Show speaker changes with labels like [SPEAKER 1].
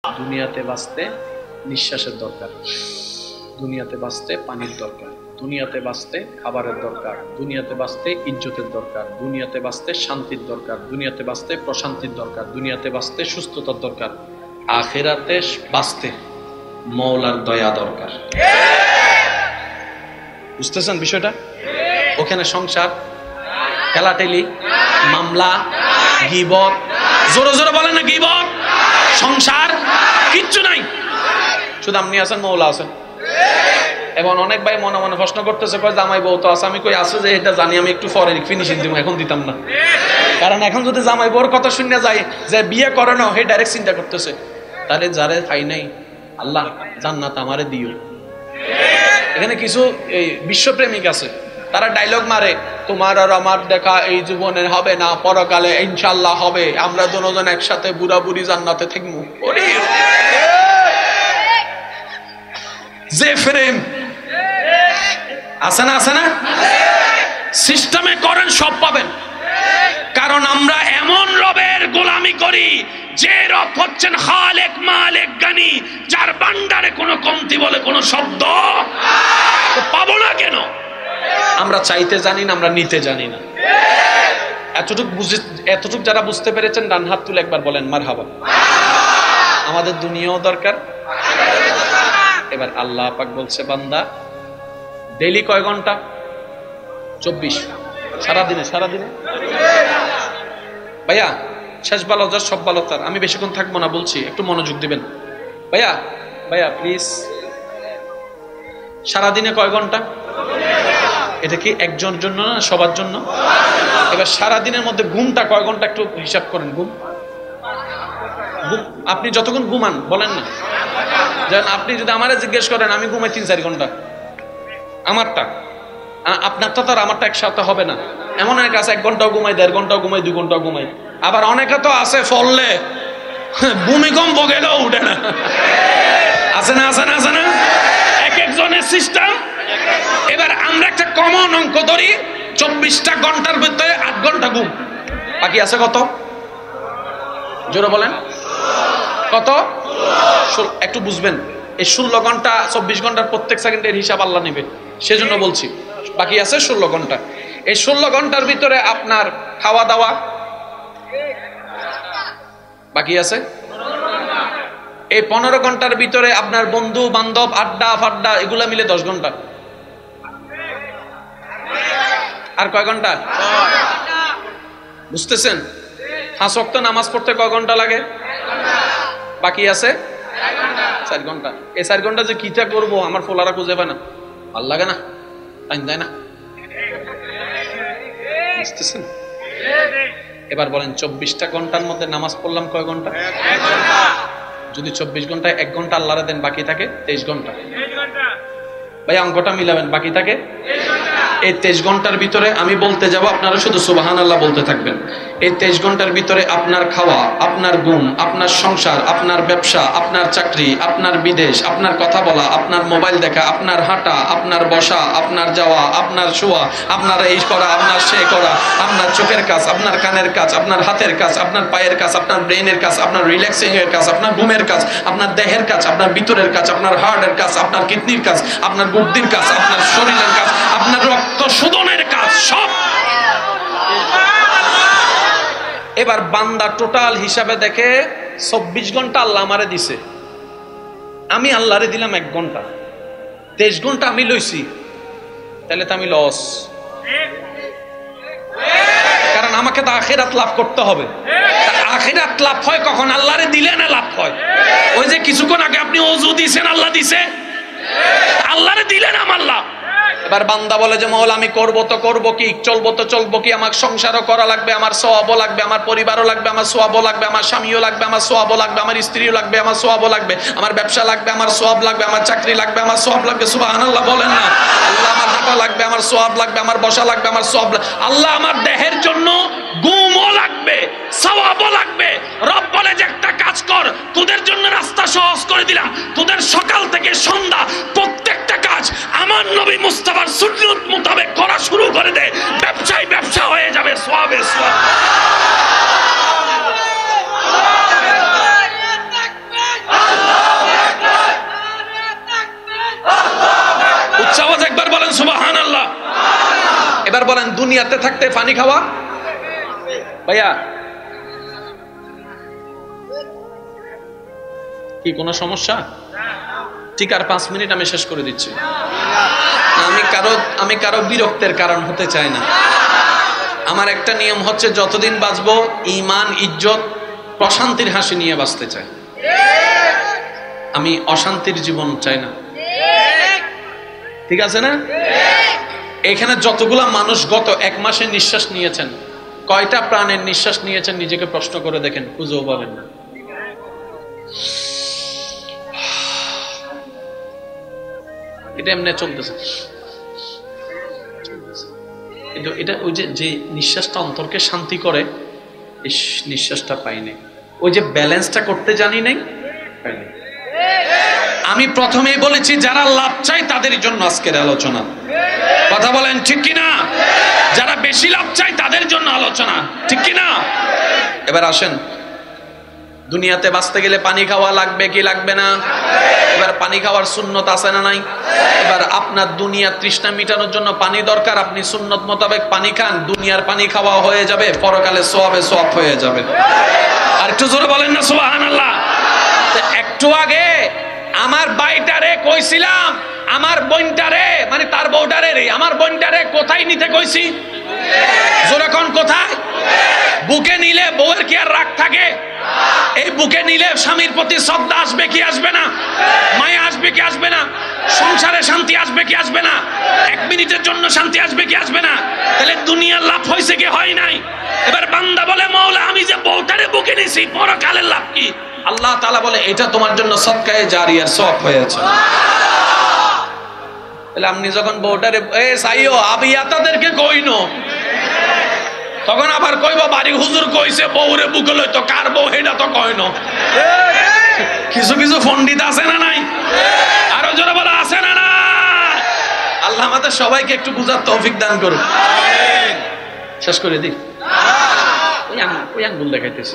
[SPEAKER 1] দুনিয়াতে বাঁচতে নিঃশ্বাসের দরকার, দুনিয়াতে বাঁচতে পানির দরকার, দুনিয়াতে বাঁচতে খাবারের দরকার, দুনিয়াতে বাঁচতে ইজ্জতের দরকার, দুনিয়াতে বাঁচতে শান্তির দরকার, দুনিয়াতে বাঁচতে প্রশান্তির দরকার, দুনিয়াতে বাঁচতে সুস্থতার দরকার, আখিরাতে বাঁচতে মওলার দয়া দরকার। বুঝতেছেন বিষয়টা? ওখানে সংসার, খেলাটেলি, মামলা, গীবত, জোরে জোরে বলেন না, গীবত, সংসার কিচ্ছু নাই, শুধু আপনি আছেন, মওলা আছেন। এবং অনেক ভাই মনে মনে প্রশ্ন করতেছে, কয় জামাই বউ তো আছে, আমি কই আছে যে এটা জানি, আমি একটু পরে ফিনিশিং দিব, এখন দিতাম না। কারণ এখন যদি জামাই বউর কথা শুনে যায় যে বিয়ে করে না, হে ডাইরেক্ট চিন্তা করতেছে, তাহলে যারে খাই নাই আল্লাহ জান্নাত আমারে দিও। এখানে কিছু এই বিশ্বপ্রেমিক আছে, তারা ডায়লগ মারে, তোমার আর আমার দেখা এই জীবনে হবে না, পরকালে ইনশাআল্লাহ হবে, আমরা দুজন একসাথে বুড়া বুড়ি জান্নাতে থাকবো। যে ফ্রেম আছে না, আছে না, সিস্টেমে করেন সব পাবেন। কারণ আমরা এমন রবের গোলামি করি যে রব হচ্ছেন খালেক মালিক গানি, যার ভান্ডারে কোনো কমতি বলে কোনো শব্দ পাবো না। কেন? আমরা চাইতে জানি না, আমরা নিতে জানি না। এতটুক যারা বুঝতে পেরেছেন ডান হাত তুলে একবার বলেন মারহাবা। আমাদের দুনিয়াও দরকার। এবার আল্লাহ পাক বলছে, বান্দা ডেইলি কয় ঘন্টা? 24। সারাদিনে ভাইয়া শেষ ভালো যার সব ভালো তার। আমি বেশিক্ষণ থাকবো না, বলছি একটু মনোযোগ দিবেন। ভাইয়া প্লিজ, সারাদিনে কয় ঘন্টা? এটা কি একজনের জন্য না সবার জন্য? এবার সারাদিনের মধ্যে ঘুমটা কয় ঘন্টা একটু হিসাব করেন। ঘুম আপনি যতক্ষণ ঘুমান বলেন না, যেন আপনি যদি আমারে জিজ্ঞেস করেন, আমি ঘুমাই 3-4 ঘন্টা, আমারটা আপনার তো আর আমারটা একসাথে হবে না। এমন অনেক আছে 1 ঘন্টাও ঘুমাই, 1.5 ঘন্টাও ঘুমাই, 2 ঘন্টাও ঘুমাই। আবার অনেকে তো আছে ফললে ভূমিকম্প গেলেও উঠে না। আছে না, এক একজনের সিস্টেম। এবার আমরা একটা কমন অঙ্ক ধরি, 24টা ঘন্টার ভিতরে 8 ঘন্টা ঘুম, বাকি আছে কত? জোরে বলেন কত? একটু বুঝবেন, এই 16 ঘন্টা 24 ঘন্টার প্রত্যেক সেকেন্ডের হিসাব আল্লাহ নেবে, সেজন্য বলছি বাকি আছে 16 ঘন্টা। এই 16 ঘন্টার ভিতরে আপনার খাওয়া দাওয়া বাকি আছে। এই 15 ঘন্টার ভিতরে আপনার বন্ধু বান্ধব আড্ডা ফাড্ডা এগুলা মিলে 10 ঘন্টা। আর কয় ঘন্টা? বুঝতেছেন? 5 ওয়াক্ত নামাজ পড়তে কয় ঘন্টা লাগে? বাকি আছে 4 ঘন্টা। এই 4 ঘন্টা যে কিটা করবো আমার ফোলারা খুঁজে পায় না, ভাল লাগে না, টাইম দেয় না। বুঝতেছেন? এবার বলেন 24টা ঘন্টার মধ্যে নামাজ পড়লাম কয় ঘন্টা? যদি 24 ঘন্টায় 1 ঘন্টা আল্লাহরে দেন, বাকি থাকে 23 ঘন্টা। ভাই অঙ্কটা মিলাবেন, বাকি থাকে। এই 23 ঘন্টার ভিতরে আমি বলতে যাব, আপনারা শুধু সুবহানাল্লাহ বলতে থাকবেন। এই 23 ঘন্টার ভিতরে আপনার খাওয়া, আপনার ঘুম, আপনার সংসার, আপনার ব্যবসা, আপনার চাকরি, আপনার বিদেশ, আপনার কথা বলা, আপনার মোবাইল দেখা, আপনার হাঁটা, আপনার বসা, আপনার যাওয়া, আপনার শোয়া, আপনার এই করা, আপনার সে করা, আপনার চোখের কাজ, আপনার কানের কাজ, আপনার হাতের কাজ, আপনার পায়ের কাজ, আপনার ব্রেনের কাজ, আপনার রিল্যাক্সিং এর কাজ, আপনার ঘুমের কাজ, আপনার দেহের কাজ, আপনার ভিতরের কাজ, আপনার হার্টের কাজ, আপনার কিডনির কাজ, আপনার বুদ্ধির কাজ, আপনার শরীরের কাজ, আপনার রক্ত শোধনের কাজ, সব। এবার বান্দা টোটাল হিসাবে দেখে 24 ঘন্টা আল্লাহ আমারে দিছে, আমি আল্লাহরে দিলাম 1 ঘন্টা, 23 ঘন্টা আমি লইছি, তাহলে তো আমি লস। কারণ আমাকে তো আখিরাত লাভ করতে হবে। আখিরাত লাভ হয় কখন? আল্লাহরে দিলে না লাভ হয়। ওই যে কিছুক্ষণ আগে আপনি ওযু দিছেন, আল্লাহ দিছে, আল্লাহরে দিলেন আমার লাভ। এবার বান্দা বলে যে মওলা আমি করবো তো করবো কি, চলবো তো চলবো কি, আমার সংসারও করা লাগবে, আমার সওয়াবও লাগবে, আমার পরিবারও লাগবে, আমার সওয়াবও লাগবে, আমার স্বামীও লাগবে, আমার সওয়াবও লাগবে, আমার স্ত্রীও লাগবে, আমার সওয়াবও লাগবে, আমার ব্যবসা লাগবে, আমার সওয়াব লাগবে, আমার চাকরি লাগবে, আমার সওয়াব লাগবে। সুবহানাল্লাহ বলেন না। আল্লাহ আমার হাঁটা লাগবে, আমার সওয়াব লাগবে, আমার বসা লাগবে, আমার সওয়াব লাগবে। আল্লাহ আমার দেহের জন্য ঘুমও লাগবে, সওয়াবও লাগবে। রব বলে যে একটা কাজ কর, তোদের জন্য রাস্তা সহজ করে দিলাম, তোদের সকাল থেকে সন্ধ্যা প্রত্যেকটা কাজ আমার নবী মুস্তাফার সুন্নাত মোতাবেক করা শুরু করে দে, ব্যবসায় ব্যবসা হয়ে যাবে, সওয়াবে সওয়াব। বলেন, দুনিয়াতে থাকতে পানি খাওয়া ভাইয়া কি কোনো সমস্যা? ঠিক, আর 5 মিনিট আমি শেষ করে দিচ্ছি। আমি কারো বিরক্তের কারণ হতে চাই না। আমার একটা নিয়ম হচ্ছে, যতদিন বাঁচবো ঈমান, ইজ্জত, প্রশান্তির হাসি নিয়ে বাঁচতে চাই। আমি অশান্তির জীবন চাই না। ঠিক আছে না? এখানে যতগুলা মানুষ গত 1 মাসে নিঃশ্বাস নিয়েছেন, কয়টা প্রাণের নিঃশ্বাস নিয়েছেন নিজেকে প্রশ্ন করে দেখেন, খুঁজেও পাবেন না। এটা এমনি চলতেছে, কিন্তু এটা ওই যে নিঃশ্বাসটা অন্তরকে শান্তি করে, এই নিঃশ্বাসটা পাইনি। ওই যে ব্যালেন্সটা করতে জানি নাই, পাইনি। আমি প্রথমেই বলেছি, যারা লাভ চাই তাদের জন্য আজকের আলোচনা। কথা বলেন ঠিক কিনা? যারা বেশি লাভ চাই তাদের জন্য আলোচনা, ঠিক কিনা? এবার আসেন, দুনিয়াতে বাঁচতে গেলে পানি খাওয়া লাগবে কি লাগবে না? এবার পানি খাওয়ার সুন্নত আছে না নাই? এবার আপনার দুনিয়ার তৃষ্ণা মিটানোর জন্য পানি দরকার, আপনি সুন্নত মোতাবেক পানি খান, দুনিয়ার পানি খাওয়া হয়ে যাবে, পরকালে সওয়াবে সওয়াব হয়ে যাবে। আর একটু জোরে বলেন না সুবহানাল্লাহ। একটু আগে আমার ভাইটারে কইছিলাম, আমার বোনটারে, মানে তার বউটারে, আমার বোনটারে কোথায় নিতে কইছি? জোরে কোন কোথায়? বুকে নিলে বউয়ের কি আর রাগ থাকে? এই বুকে নিলে স্বামীর প্রতি শ্রদ্ধা আসবে কি আসবে না? মায়া আসবে কি আসবে না? সংসারে শান্তি আসবে কি আসবে না? 1 মিনিটের জন্য শান্তি আসবে কি আসবে না? তাহলে দুনিয়ার লাভ হয়েছে কি হয় নাই? এবার বান্দা বলে, মওলা আমি যে বউটারে বুকে নিছি, পরকালের লাভ কি? আল্লাহ তাআলা বলে, এটা তোমার জন্য সদকায়ে জারিয়ার সওয়াব হয়েছে। তাহলে আপনি যখন বউটারে সাইও আবিয়াতাদেরকে কইনো, তখন আবার কইবা বাড়ি হুজুর কইছে বউরে বুকে লইতো, কার বউ হেডা তো কইনো। কিছু কিছু পণ্ডিত আছে না নাই? আরো জোরে বলা আছে না না? আল্লাহ আমাদের সবাইকে একটু বুঝার তৌফিক দান করুন। শেষ করে দিই, ওই আঙ্গুল দেখাইতেছে।